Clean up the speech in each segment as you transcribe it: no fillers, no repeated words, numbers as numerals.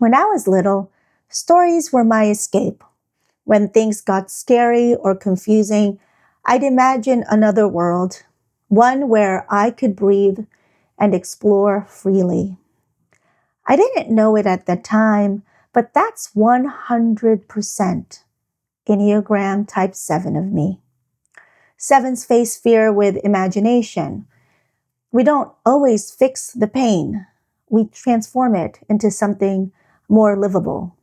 When I was little, stories were my escape. When things got scary or confusing, I'd imagine another world, one where I could breathe and explore freely. I didn't know it at the time, but that's 100% Enneagram Type 7 of me. Sevens face fear with imagination. We don't always fix the pain. We transform it into something more livable.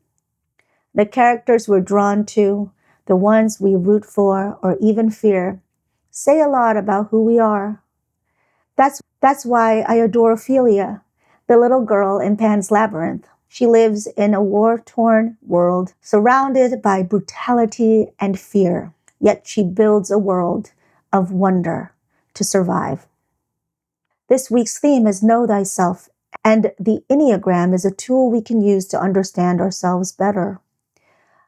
The characters we're drawn to, the ones we root for or even fear, say a lot about who we are. That's why I adore Ophelia, the little girl in Pan's Labyrinth. She lives in a war-torn world surrounded by brutality and fear, yet she builds a world of wonder to survive. This week's theme is Know Thyself, and the Enneagram is a tool we can use to understand ourselves better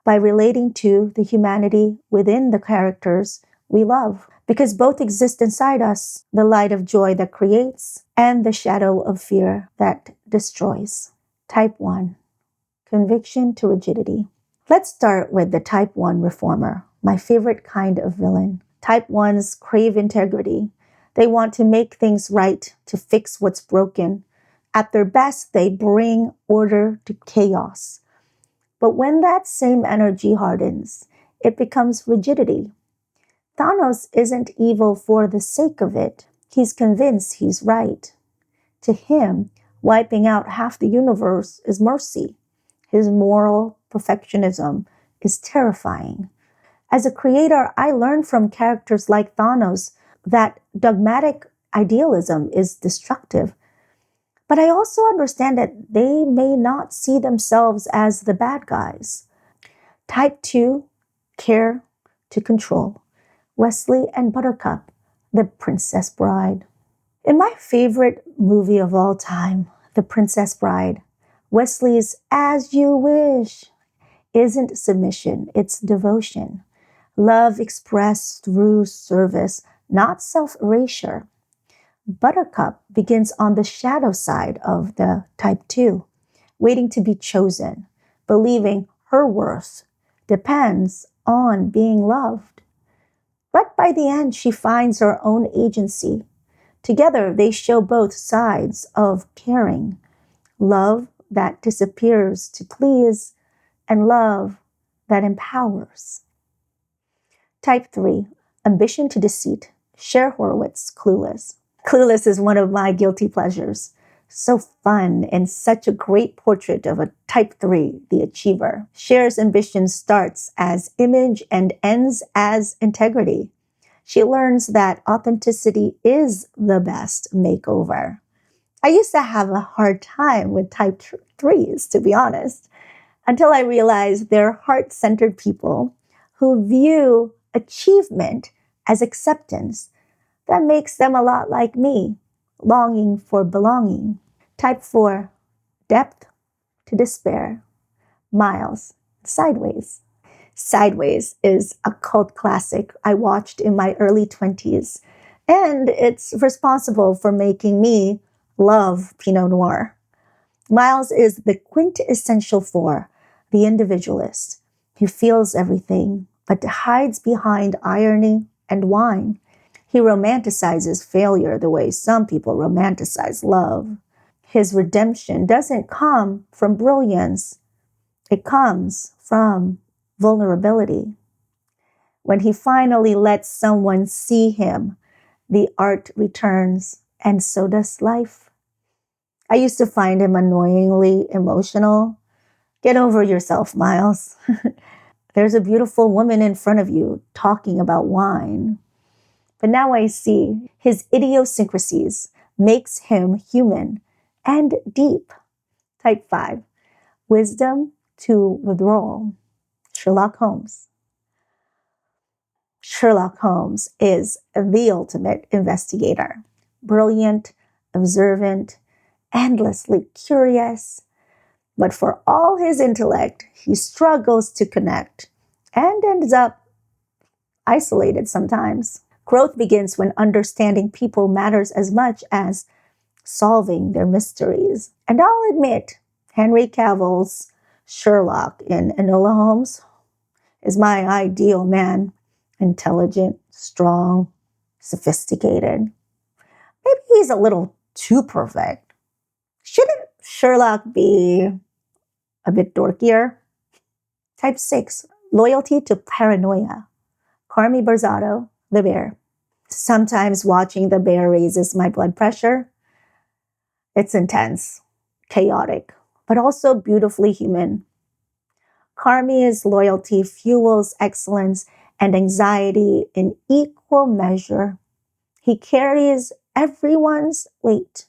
by relating to the humanity within the characters we love, because both exist inside us, the light of joy that creates and the shadow of fear that destroys. Type 1, conviction to rigidity. Let's start with the Type 1 reformer, my favorite kind of villain. Type 1s crave integrity. They want to make things right, to fix what's broken. At their best, they bring order to chaos. But when that same energy hardens, it becomes rigidity. Thanos isn't evil for the sake of it. He's convinced he's right. To him, wiping out half the universe is mercy. His moral perfectionism is terrifying. As a creator, I learned from characters like Thanos that dogmatic idealism is destructive. But I also understand that they may not see themselves as the bad guys. Type 2, care to control. Wesley and Buttercup, The Princess Bride. In my favorite movie of all time, The Princess Bride, Wesley's "as you wish" isn't submission, it's devotion. Love expressed through service, not self-erasure. Buttercup begins on the shadow side of the Type 2, waiting to be chosen, believing her worth depends on being loved. But by the end, she finds her own agency. Together, they show both sides of caring. Love that disappears to please, and love that empowers. Type 3, ambition to deceit. Cher Horowitz, Clueless. Clueless is one of my guilty pleasures. So fun and such a great portrait of a Type 3, the achiever. Cher's ambition starts as image and ends as integrity. She learns that authenticity is the best makeover. I used to have a hard time with Type 3s, to be honest, until I realized they're heart-centered people who view achievement as acceptance. That makes them a lot like me, longing for belonging. Type 4, depth to despair. Miles, Sideways. Sideways is a cult classic I watched in my early 20s, and it's responsible for making me love Pinot Noir. Miles is the quintessential for the individualist who feels everything but hides behind irony and wine. He romanticizes failure the way some people romanticize love. His redemption doesn't come from brilliance. It comes from vulnerability. When he finally lets someone see him, the art returns, and so does life. I used to find him annoyingly emotional. Get over yourself, Miles. There's a beautiful woman in front of you talking about wine. But now I see his idiosyncrasies makes him human and deep. Type 5, wisdom to withdrawal. Sherlock Holmes. Sherlock Holmes is the ultimate investigator. Brilliant, observant, endlessly curious. But for all his intellect, he struggles to connect and ends up isolated sometimes. Growth begins when understanding people matters as much as solving their mysteries. And I'll admit, Henry Cavill's Sherlock in Enola Holmes is my ideal man. Intelligent, strong, sophisticated. Maybe he's a little too perfect. Shouldn't Sherlock be a bit dorkier? Type 6, loyalty to paranoia. Carmi Borzato, the bear. Sometimes watching the bear raises my blood pressure. It's intense, chaotic, but also beautifully human. Carmi's loyalty fuels excellence and anxiety in equal measure. He carries everyone's weight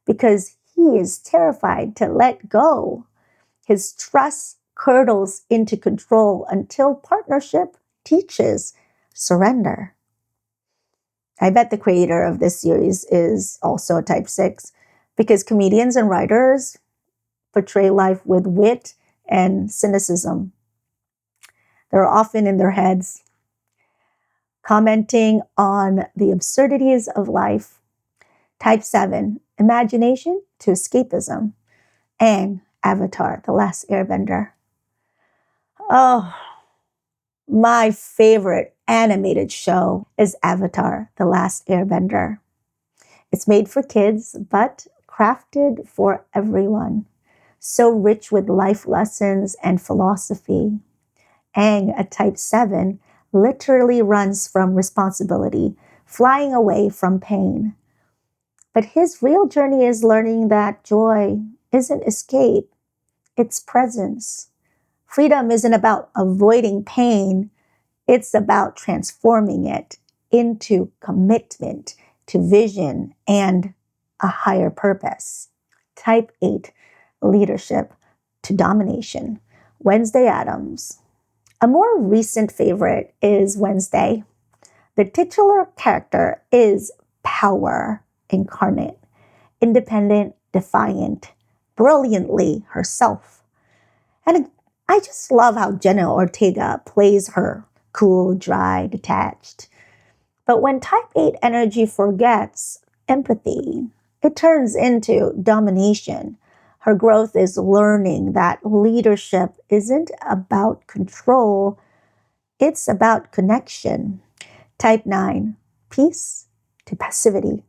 because he is terrified to let go. His trust curdles into control until partnership teaches surrender. I bet the creator of this series is also a type 6 because comedians and writers portray life with wit and cynicism. They're often in their heads, commenting on the absurdities of life. Type 7, imagination to escapism. And Avatar, The Last Airbender. Oh, my favorite animated show is Avatar, The Last Airbender. It's made for kids, but crafted for everyone. So rich with life lessons and philosophy. Aang, a type 7, literally runs from responsibility, flying away from pain. But his real journey is learning that joy isn't escape, it's presence. Freedom isn't about avoiding pain, it's about transforming it into commitment to vision and a higher purpose. Type 8, leadership to domination. Wednesday Addams. A more recent favorite is Wednesday. The titular character is power incarnate, independent, defiant, brilliantly herself. And I just love how Jenna Ortega plays her, cool, dry, detached. But when type 8 energy forgets empathy, it turns into domination. Her growth is learning that leadership isn't about control, it's about connection. Type 9, peace to passivity.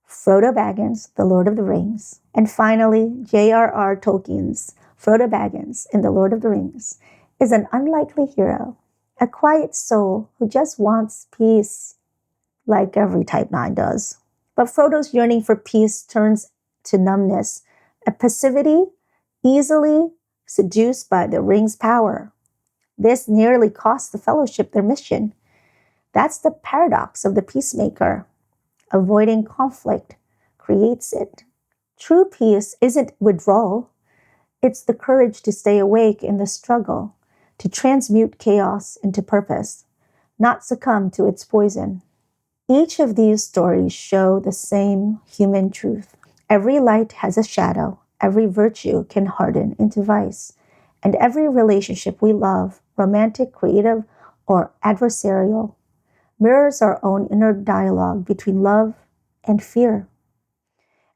Frodo Baggins, The Lord of the Rings. And finally, J.R.R. Tolkien's Frodo Baggins in The Lord of the Rings is an unlikely hero, a quiet soul who just wants peace, like every type 9 does. But Frodo's yearning for peace turns to numbness, a passivity easily seduced by the ring's power. This nearly cost the Fellowship their mission. That's the paradox of the peacemaker. Avoiding conflict creates it. True peace isn't withdrawal. It's the courage to stay awake in the struggle, to transmute chaos into purpose, not succumb to its poison. Each of these stories show the same human truth. Every light has a shadow. Every virtue can harden into vice. And every relationship we love, romantic, creative, or adversarial, mirrors our own inner dialogue between love and fear.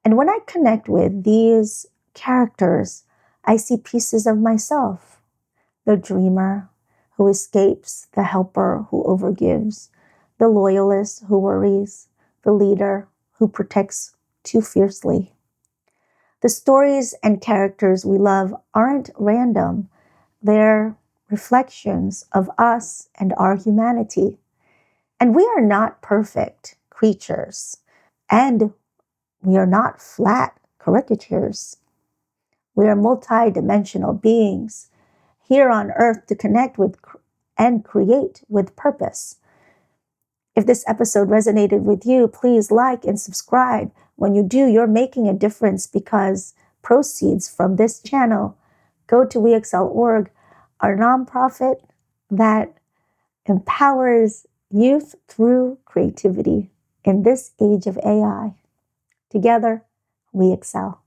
And when I connect with these characters, I see pieces of myself. The dreamer who escapes, the helper who overgives, the loyalist who worries, the leader who protects too fiercely. The stories and characters we love aren't random. They're reflections of us and our humanity. And we are not perfect creatures, and we are not flat caricatures. We are multi-dimensional beings here on earth to connect with and create with purpose. If this episode resonated with you, please like and subscribe. When you do, you're making a difference because proceeds from this channel go to WeExcel.org, our nonprofit that empowers youth through creativity in this age of AI. Together, we excel.